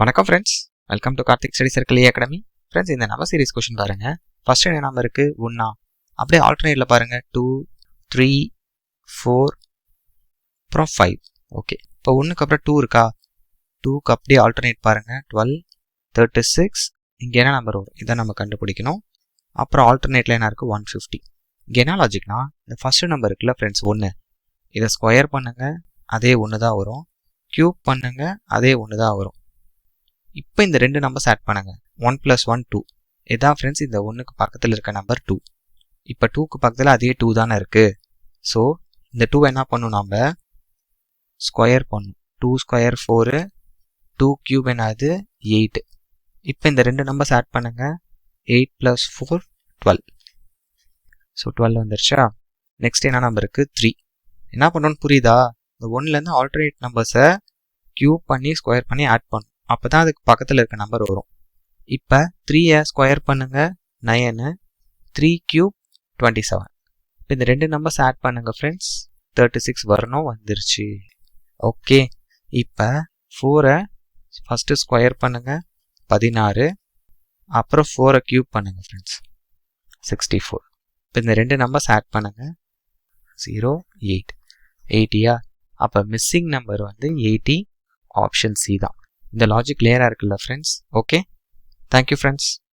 வணக்கம் friends, welcome to Karthik study circle academy. Friends, இந்த number series question பாருங்க. First என்ன நம்பர் இருக்கு? 1. அப்படியே ஆல்டர்னேட்ல பாருங்க 2, 3, 4, அப்புறம் 5. ஓகே, இப்போ 1க்கு அப்புறம் 2 இருக்கா? 2க்கு அப்படியே ஆல்டர்னேட் பாருங்க 12, 36. இங்கே என்ன நம்பர் வரும்? இதை நம்ம கண்டுபிடிக்கணும். அப்புறம் ஆல்டர்னேட்ல என்ன இருக்கு? 150. இங்கே என்ன லாஜிக்னா, இந்த ஃபர்ஸ்ட் நம்பர் இருக்குல்ல ஃப்ரெண்ட்ஸ் 1, இதை ஸ்கொயர் பண்ணுங்க, அதே 1 தான் வரும். கியூப் பண்ணுங்க, அதே 1 தான் வரும். இப்போ இந்த ரெண்டு நம்பர்ஸ் ஆட் பண்ணுங்க. 1 + 1 2. இதான் ஃப்ரெண்ட்ஸ் இந்த 1க்கு பக்கத்தில் இருக்க நம்பர் 2. இப்போ 2க்கு பக்கத்தில் அதே 2 தானே இருக்கு. ஸோ இந்த 2 என்ன பண்ணும்? நம்ம ஸ்கொயர் பண்ணும். 2 ஸ்கொயர் 4, 2 கியூப் என்னது 8. இப்போ இந்த ரெண்டு நம்பர்ஸ் ஆட் பண்ணுங்க. 8 + 4 12. ஸோ 12 வந்துருச்சா? நெக்ஸ்ட் என்ன நம்பர் இருக்கு? 3. என்ன பண்ணணும்னு புரியுதா? இந்த 1லேருந்து ஆல்டர்னேட் நம்பர்ஸை கியூப் பண்ணி ஸ்கொயர் பண்ணி ஆட் பண்ணும். அப்போ தான் அதுக்கு பக்கத்தில் இருக்க நம்பர் வரும். இப்போ 3யை ஸ்கொயர் பண்ணுங்க 9, 3 கியூப் 27. இப்போ இந்த ரெண்டு நம்பர்ஸ் ஆட் பண்ணுங்க ஃப்ரெண்ட்ஸ், 36 வரணும். வந்துருச்சு. ஓகே, இப்போ 4யை ஃபஸ்ட்டு ஸ்கொயர் பண்ணுங்க 16, அப்புறம் 4யை கியூப் பண்ணுங்க ஃப்ரெண்ட்ஸ் 64. இப்போ இந்த ரெண்டு நம்பர்ஸ் ஆட் பண்ணுங்க 0, 8. 80யா? அப்போ மிஸ்ஸிங் நம்பர் வந்து 80. ஆப்ஷன் சி தான். இந்த லாஜிக் கிளியராக இருக்குல்ல ஃப்ரெண்ட்ஸ்? Okay, thank you friends.